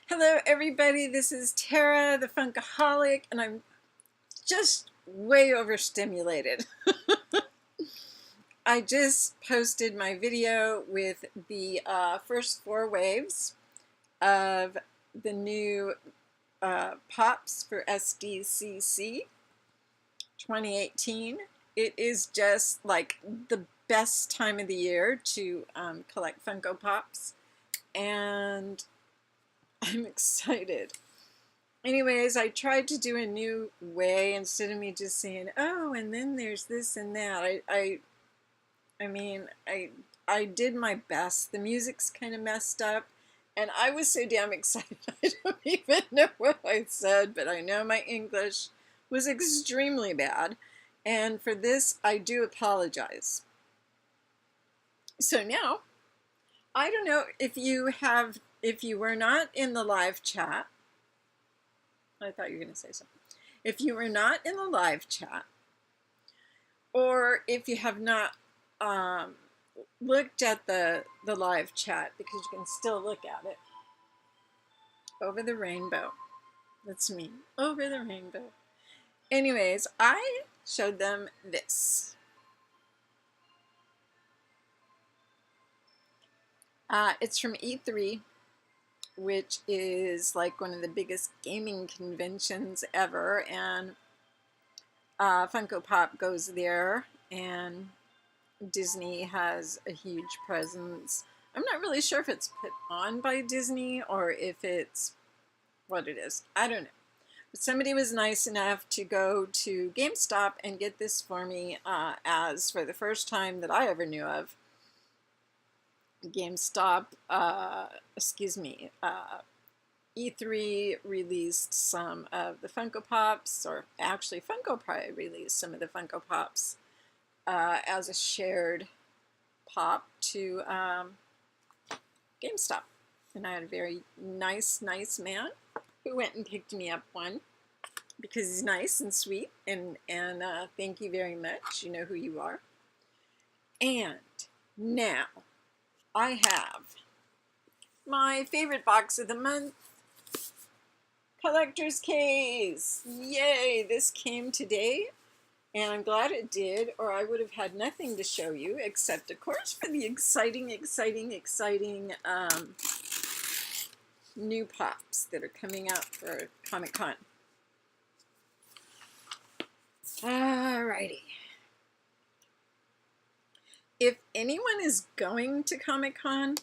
Hello everybody, this is Tara the Funkaholic, and I'm just way overstimulated. I just posted my video with the first 4 waves of the new pops for SDCC 2018. It is just like the best time of the year to collect Funko Pops, and I'm excited. Anyways, I tried to do a new way instead of me just saying, oh, and then there's this and that. I did my best. The music's kind of messed up, and I was so damn excited. I don't even know what I said, but I know my English was extremely bad, and for this, I do apologize. So now, I don't know if you were not in the live chat. I thought you were going to say something. If you were not in the live chat, or if you have not looked at the live chat, because you can still look at it. Over the rainbow. That's me. Over the rainbow. Anyways, I showed them this. It's from E3, which is like one of the biggest gaming conventions ever, and Funko Pop goes there, and Disney has a huge presence. I'm not really sure if it's put on by Disney or if it's what it is. I don't know. But somebody was nice enough to go to GameStop and get this for me, as for the first time that I ever knew of. GameStop, E3 released some of the Funko Pops, or actually Funko probably released some of the Funko Pops as a shared pop to GameStop. And I had a very nice man who went and picked me up one because he's nice and sweet, and thank you very much. You know who you are. And now I have my favorite box of the month, Collectorscase. Yay! This came today, and I'm glad it did, or I would have had nothing to show you, except, of course, for the exciting new pops that are coming out for Comic-Con. Alrighty. If anyone is going to Comic-Con,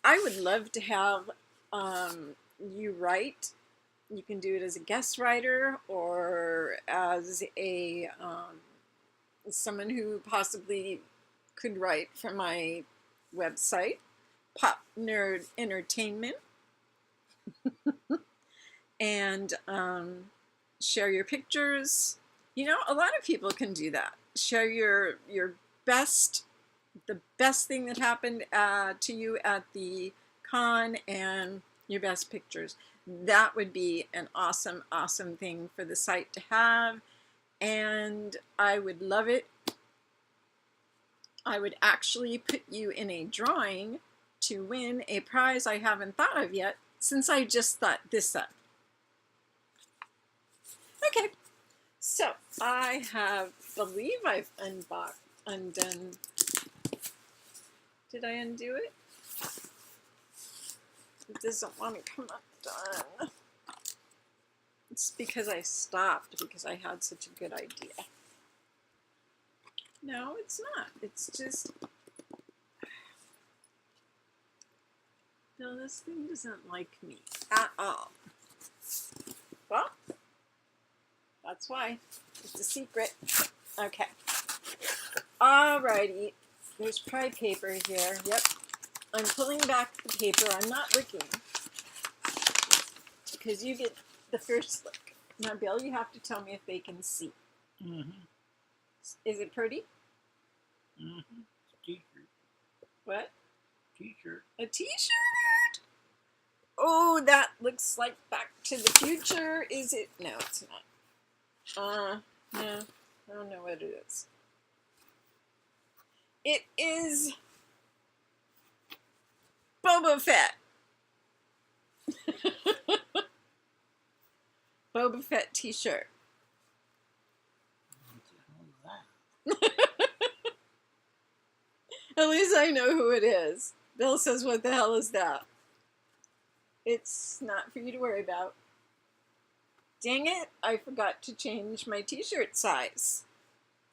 I would love to have you write. You can do it as a guest writer or as a someone who possibly could write for my website, Pop Nerd Entertainment, and share your pictures. You know, a lot of people can do that. Share your the best thing that happened to you at the con and your best pictures. That would be an awesome thing for the site to have, and I would love it. I would actually put you in a drawing to win a prize I haven't thought of yet, since I just thought this up. Okay, so I believe I've undone. Did I undo it? It doesn't want to come undone. It's because I stopped because I had such a good idea. No, it's not. It's just... No, this thing doesn't like me at all. Well, that's why. It's a secret. Okay. Alrighty. There's probably paper here. Yep. I'm pulling back the paper. I'm not looking, because you get the first look. Now, Bill, you have to tell me if they can see. Mm-hmm. Is it pretty? Mm-hmm. T-shirt. What? T-shirt. A t-shirt? Oh, that looks like Back to the Future. Is it? No, it's not. No. I don't know what it is. It is Boba Fett. Boba Fett t-shirt. What the hell is that? At least I know who it is. Bill says, what the hell is that? It's not for you to worry about. Dang it, I forgot to change my t-shirt size.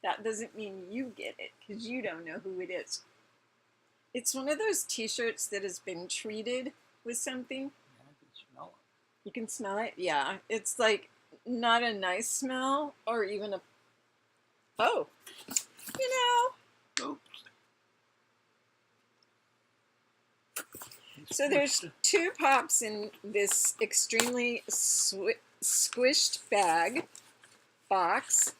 That doesn't mean you get it, because you don't know who it is. It's one of those t-shirts that has been treated with something. Yeah, I can smell it. You can smell it? Yeah. It's like not a nice smell or even a... Oh, you know. Oops. So there's 2 pops in this extremely squished box.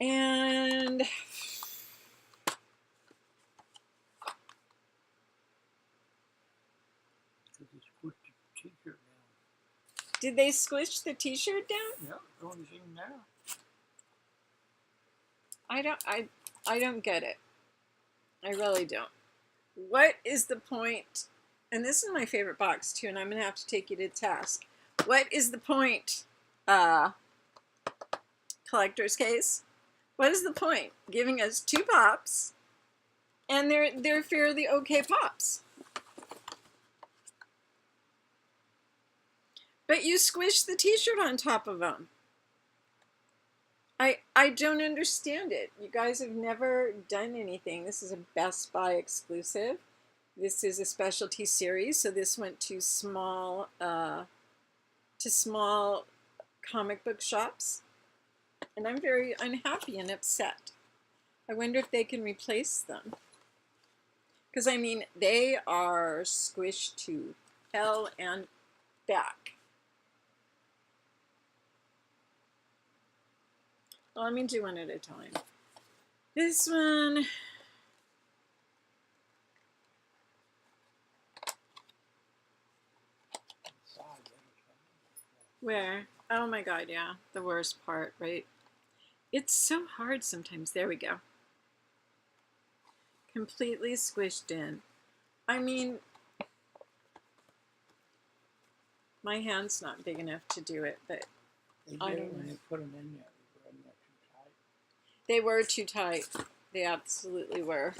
And did they squish the t-shirt down? Yeah, going in now. I don't get it. I really don't. What is the point? And this is my favorite box too, and I'm gonna have to take you to task. What is the point? Collector's case. What is the point? Giving us 2 pops, and they're fairly okay pops. But you squish the t-shirt on top of them. I don't understand it. You guys have never done anything. This is a Best Buy exclusive. This is a specialty series, so this went to small comic book shops. And I'm very unhappy and upset. I wonder if they can replace them. Because, I mean, they are squished to hell and back. Well, let me do one at a time. This one... Where? Oh my god, yeah. The worst part, right? It's so hard sometimes. There we go. Completely squished in. I mean, my hand's not big enough to do it, but I don't know. When you put them in there, they were too tight. They absolutely were.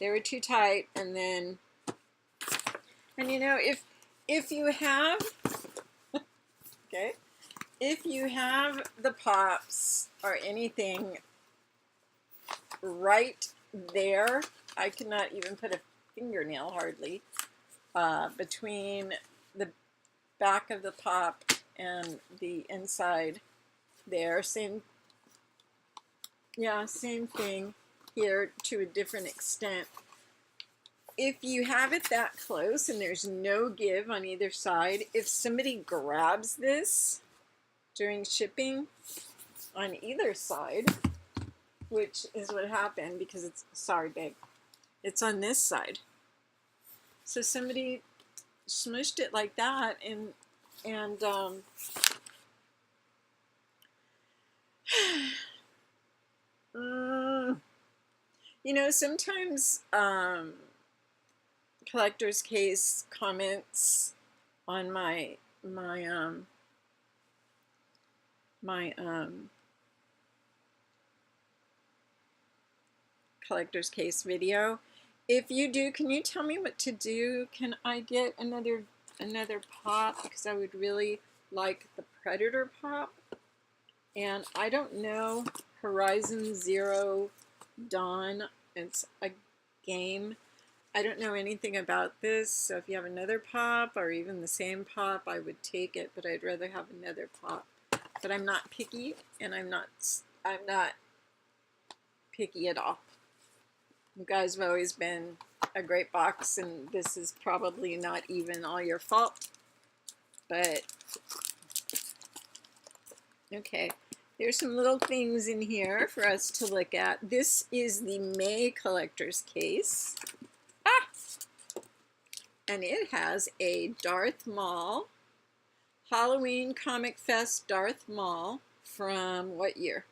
They were too tight, and then, and you know, if you have, okay, if you have the pops or anything right there, I cannot even put a fingernail hardly between the back of the pop and the inside there. Same thing here to a different extent. If you have it that close and there's no give on either side, if somebody grabs this during shipping on either side, which is what happened because it's, sorry babe, it's on this side. So somebody smushed it like that and you know, sometimes Collector's Case comments on my Collector's Case video. If you do, can you tell me what to do? Can I get another pop? Because I would really like the Predator pop. And I don't know Horizon Zero Dawn. It's a game. I don't know anything about this, so if you have another pop or even the same pop, I would take it, but I'd rather have another pop. But I'm not picky, and I'm not picky at all. You guys have always been a great box, and this is probably not even all your fault. But okay. There's some little things in here for us to look at. This is the May Collector's Case. Ah! And it has a Darth Maul, Halloween Comic Fest Darth Maul from what year?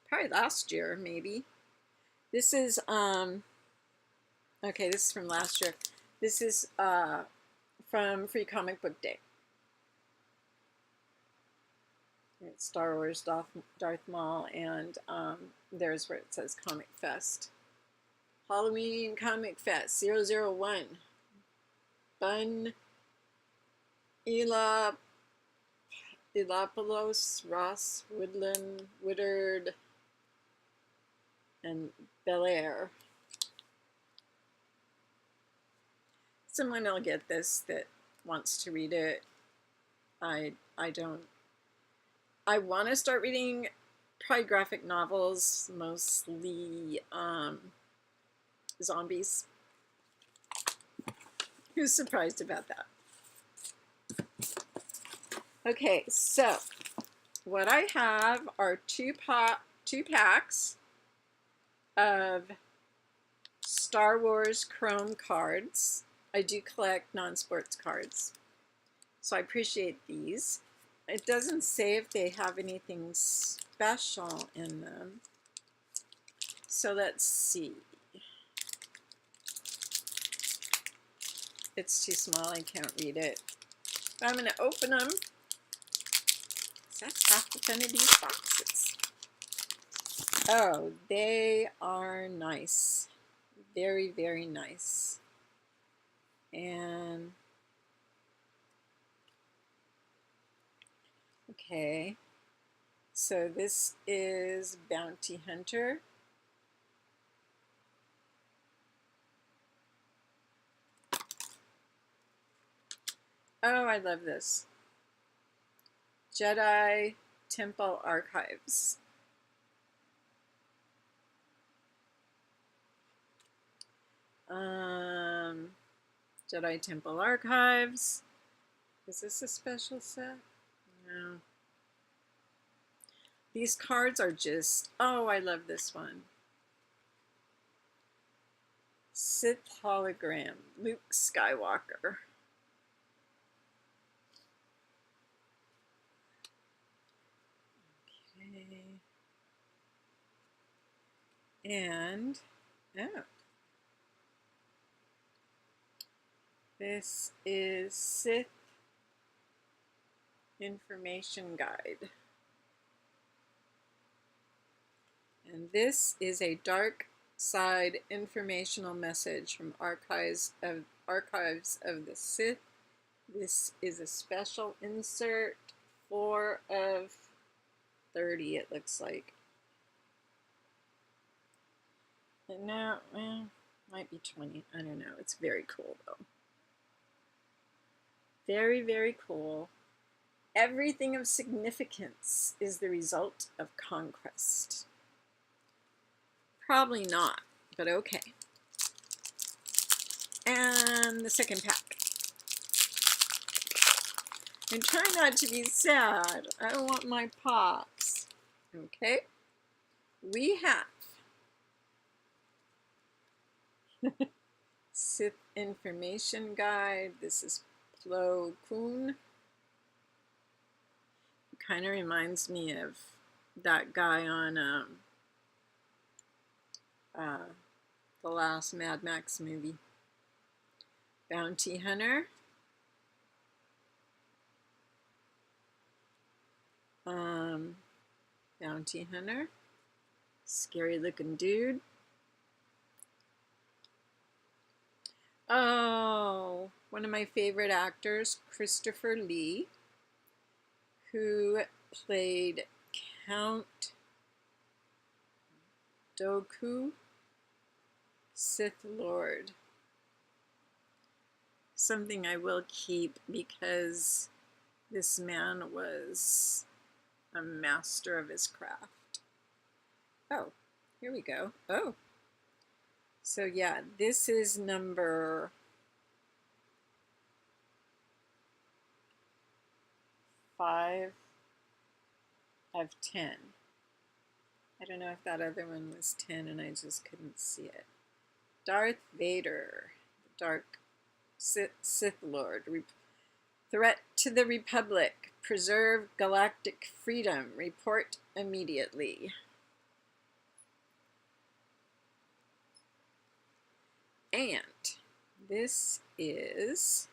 Probably last year, maybe. This is, okay, this is from last year. This is from Free Comic Book Day. It's Star Wars Darth Maul, and there's where it says Comic Fest. Halloween Comic Fest 001. Bun Elapoulos, Ross, Woodland, Woodard, and Belair. Someone will get this that wants to read it. I don't. I want to start reading probably graphic novels, mostly zombies. Who's surprised about that? Okay, so what I have are two packs of Star Wars Chrome cards. I do collect non-sports cards, so I appreciate these. It doesn't say if they have anything special in them. So let's see. It's too small, I can't read it. But I'm going to open them. That's half the fun of these boxes. Oh, they are nice. Very, very nice. And okay, so this is Bounty Hunter. Oh, I love this. Jedi Temple Archives. Jedi Temple Archives. Is this a special set? No. These cards are just, oh, I love this one. Sith Hologram, Luke Skywalker. Okay. And, oh. This is Sith Information Guide. And this is a dark side informational message from Archives of the Sith. This is a special insert, 4 of 30 it looks like. And now, well, might be 20, I don't know. It's very cool though. Very, very cool. Everything of significance is the result of conquest. Probably not, but okay. And the second pack. I'm trying not to be sad. I don't want my pops. Okay. We have Sith Information Guide. This is Plo Koon. Kind of reminds me of that guy on the last Mad Max movie. Bounty Hunter. Bounty Hunter. Scary looking dude. Oh, one of my favorite actors, Christopher Lee, who played Count Dooku, Sith Lord. Something I will keep because this man was a master of his craft. Oh, here we go. Oh. So yeah, this is number 5 of 10. I don't know if that other one was 10 and I just couldn't see it. Darth Vader, Dark Sith Lord, threat to the Republic, preserve galactic freedom, report immediately. And this is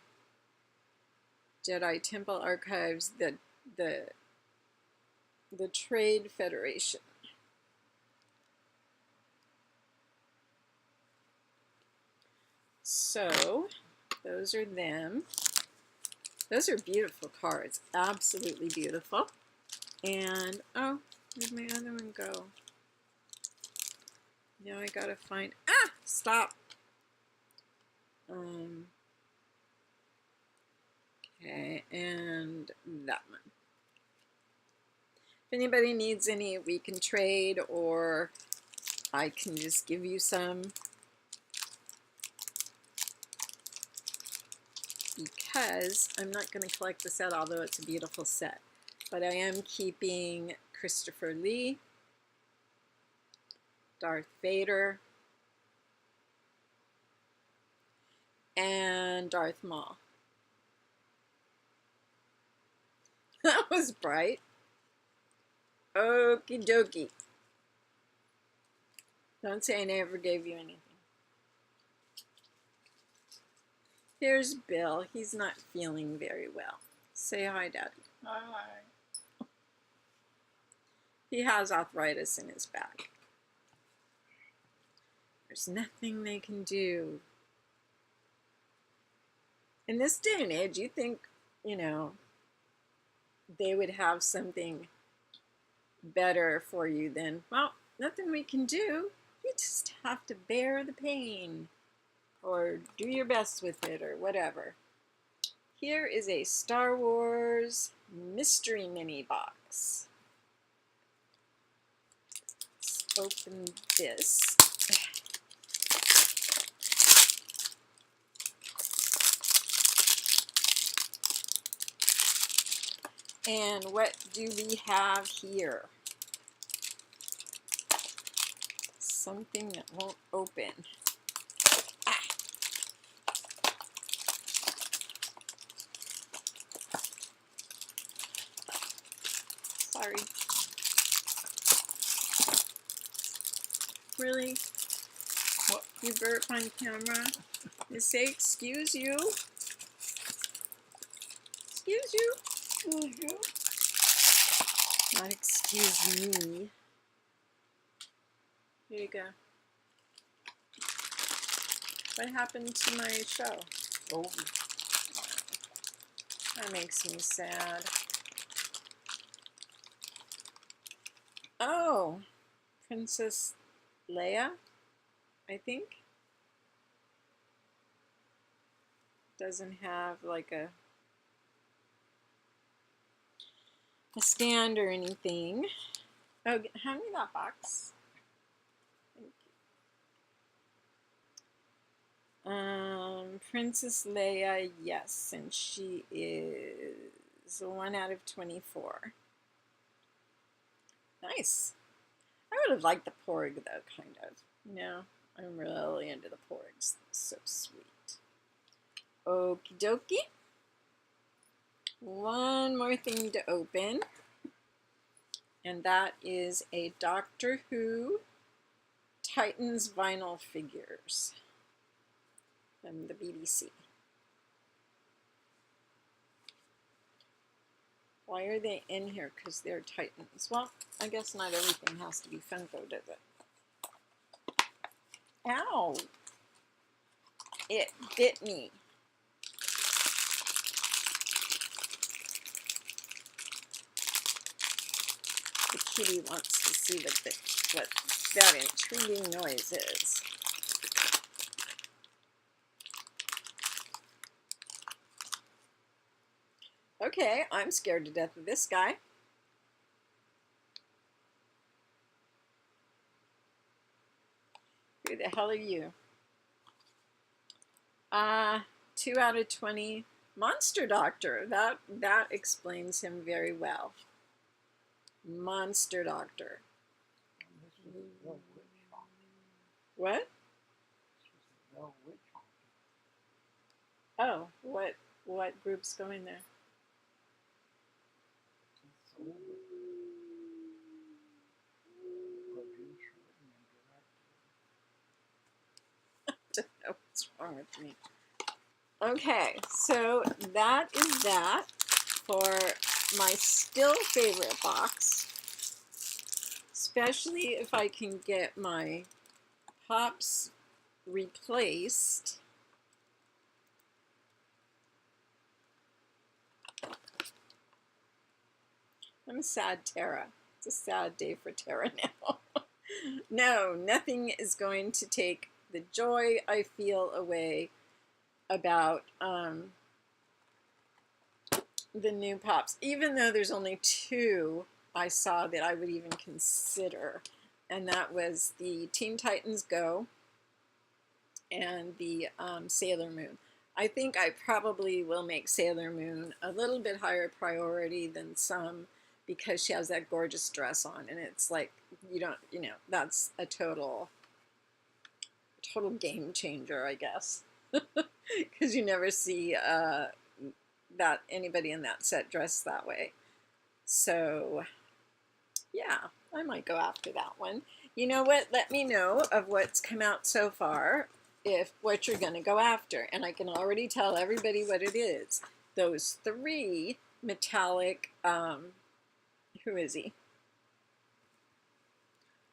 Jedi Temple Archives, the Trade Federation. So those are them. Those are beautiful cards, absolutely beautiful. And oh, where'd my other one go? Now I gotta find, stop. Okay, and that one. If anybody needs any, we can trade, or I can just give you some, because I'm not going to collect the set, although it's a beautiful set. But I am keeping Christopher Lee, Darth Vader, and Darth Maul. That was bright. Okie dokie. Don't say I never gave you anything. Here's Bill. He's not feeling very well. Say hi, Daddy. Hi. He has arthritis in his back. There's nothing they can do. In this day and age, you think, you know, they would have something better for you than, well, nothing we can do. You just have to bear the pain or do your best with it or whatever. Here is a Star Wars mystery mini box. Let's open this. And what do we have here? Something that won't open. Sorry. Really? What? You burp on camera? You say excuse you? Excuse you? Excuse you. Not excuse me. Here you go. What happened to my show? Over. That makes me sad. Oh, Princess Leia, I think. Doesn't have like a stand or anything. Oh, hand me that box. Thank you. Princess Leia, yes, and she is 1 out of 24. Nice. I would have liked the Porg though, kind of. You know, I'm really into the Porgs. So sweet. Okie dokie. One more thing to open. And that is a Doctor Who Titans vinyl figures from the BBC. Why are they in here? Because they're Titans. Well, I guess not everything has to be Funko, does it? Ow! It bit me. The kitty wants to see what that intriguing noise is. Okay, I'm scared to death of this guy. Who the hell are you? 2 out of 20. Monster Doctor. That explains him very well. Monster Doctor. This is the witch hunter. What? This is the witch hunter. Oh, what groups go in there? It's over. Producer and director. I don't know what's wrong with me. Okay, so that is that for my still favorite box, especially if I can get my pops replaced. I'm sad, Terra. It's a sad day for Terra now. No, nothing is going to take the joy I feel away about the new pops, even though there's only two I saw that I would even consider, and that was the Teen Titans Go and the Sailor Moon. I think I probably will make Sailor Moon a little bit higher priority than some, because she has that gorgeous dress on, and it's like, you don't, you know, that's a total game changer, I guess, because you never see that anybody in that set dressed that way. So yeah, I might go after that one. You know what? Let me know of what's come out so far, if what you're going to go after, and I can already tell everybody what it is. Those three metallic, who is he?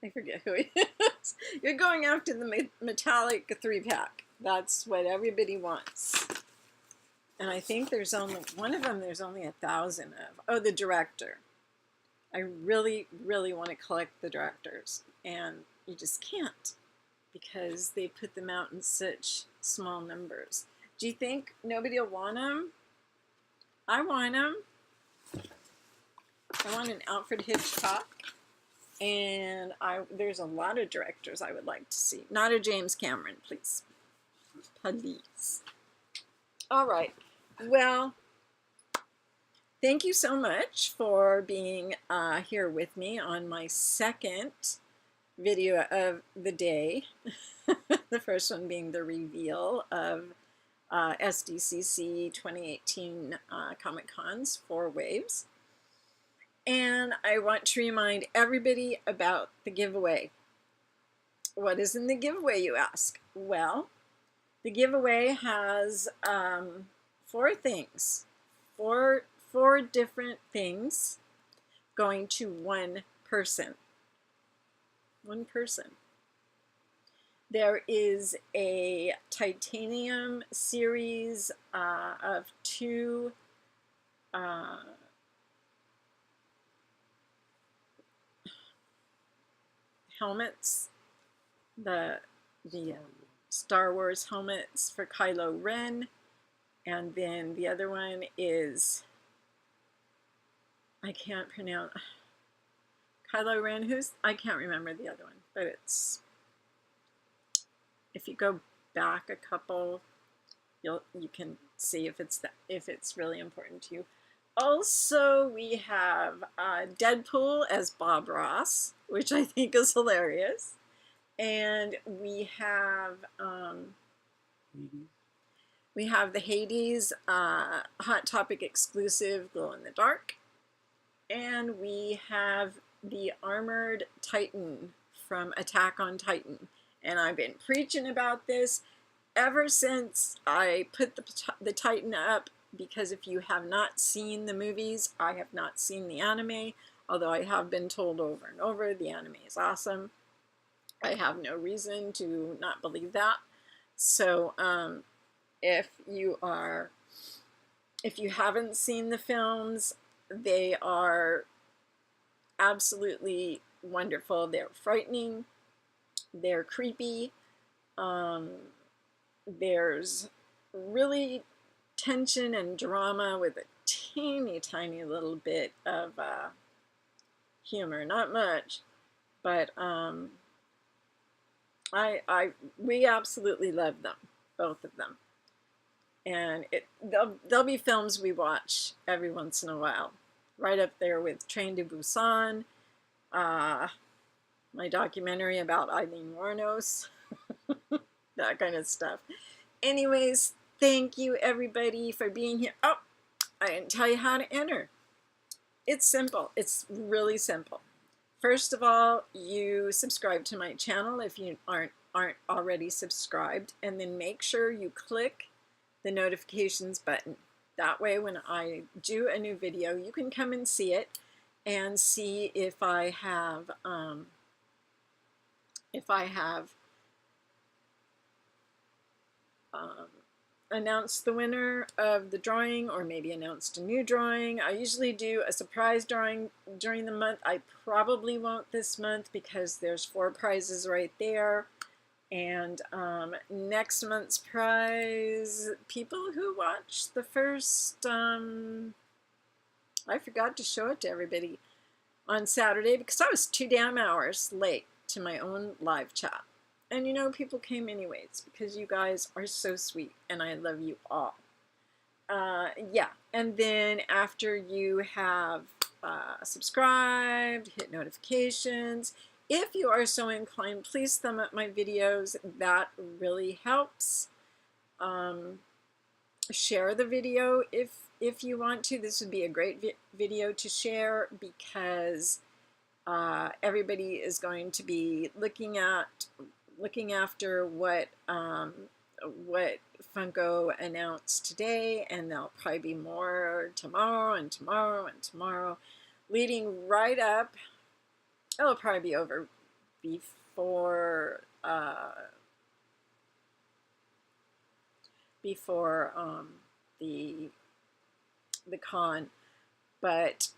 I forget who he is. You're going after the metallic 3-pack. That's what everybody wants. And I think there's only, one of them there's only 1,000 of. Oh, the director. I really, really want to collect the directors. And you just can't, because they put them out in such small numbers. Do you think nobody will want them? I want them. I want an Alfred Hitchcock. And there's a lot of directors I would like to see. Not a James Cameron, please. Please. All right. Well, thank you so much for being here with me on my second video of the day. The first one being the reveal of SDCC 2018 Comic-Con's 4 Waves. And I want to remind everybody about the giveaway. What is in the giveaway, you ask? Well, the giveaway has 4 things, four different things going to one person. One person. There is a titanium series of 2 helmets, the Star Wars helmets for Kylo Ren, and then the other one is, I can't pronounce, Kylo Ren, I can't remember the other one, but it's, if you go back a couple, you can see if it's really important to you. Also, we have Deadpool as Bob Ross, which I think is hilarious. And we have the Hades Hot Topic exclusive glow in the dark, and we have the Armored Titan from Attack on Titan. And I've been preaching about this ever since I put the Titan up, because if you have not seen the movies, I have not seen the anime, although I have been told over and over the anime is awesome. I have no reason to not believe that. So if you haven't seen the films, they are absolutely wonderful. They're frightening. They're creepy. There's really tension and drama with a teeny tiny little bit of humor. Not much, but we absolutely love them, both of them. And they'll be films we watch every once in a while, right up there with Train to Busan, my documentary about Eileen Wuornos, that kind of stuff. Anyways, thank you everybody for being here. Oh, I didn't tell you how to enter. It's simple. It's really simple. First of all, you subscribe to my channel if you aren't already subscribed, and then make sure you click the notifications button. That way when I do a new video, you can come and see it and see if I have announced the winner of the drawing, or maybe announced a new drawing. I usually do a surprise drawing during the month. I probably won't this month because there's 4 prizes right there. And next month's prize, people who watch the first, I forgot to show it to everybody on Saturday because I was 2 damn hours late to my own live chat. And you know, people came anyways because you guys are so sweet and I love you all. Yeah, and then after you have subscribed, hit notifications, if you are so inclined, please thumb up my videos. That really helps. Share the video if you want to. This would be a great video to share because everybody is going to be looking after what Funko announced today, and there'll probably be more tomorrow and tomorrow and tomorrow, leading right up. It'll probably be over before the con, but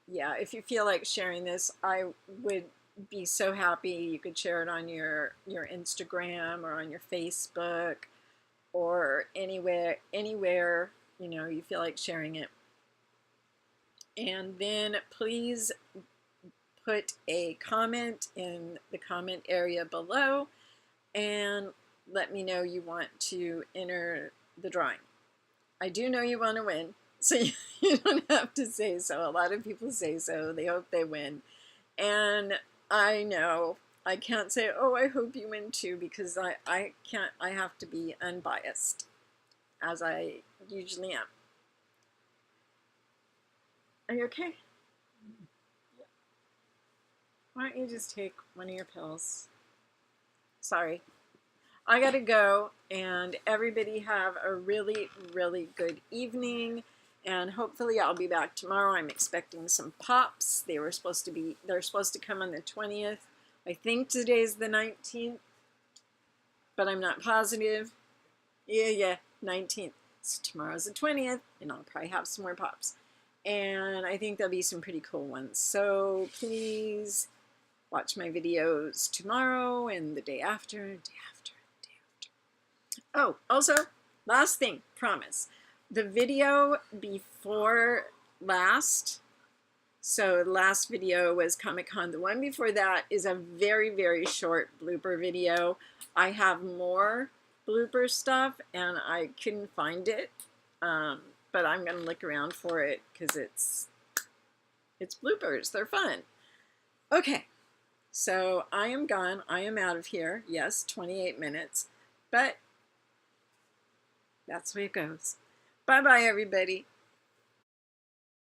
yeah, if you feel like sharing this, I would be so happy. You could share it on your Instagram or on your Facebook or anywhere you know you feel like sharing it. And then please put a comment in the comment area below and let me know you want to enter the drawing. I do know you want to win, so you don't have to say so. A lot of people say so. They hope they win. And I know I can't say, oh, I hope you win too, because I can't. I have to be unbiased, as I usually am. Are you okay? Why don't you just take one of your pills? Sorry. I gotta go, and everybody have a really, really good evening, and hopefully I'll be back tomorrow. I'm expecting some pops. They're supposed to come on the 20th. I think today's the 19th, but I'm not positive. Yeah, 19th. So tomorrow's the 20th, and I'll probably have some more pops. And I think there'll be some pretty cool ones. So please watch my videos tomorrow and the day after, Oh, also, last thing, promise. The video before last, so the last video was Comic-Con. The one before that is a very, very short blooper video. I have more blooper stuff and I couldn't find it, but I'm going to look around for it because it's bloopers. They're fun. Okay, so I am gone. I am out of here. Yes, 28 minutes, but that's the way it goes. Bye-bye, everybody.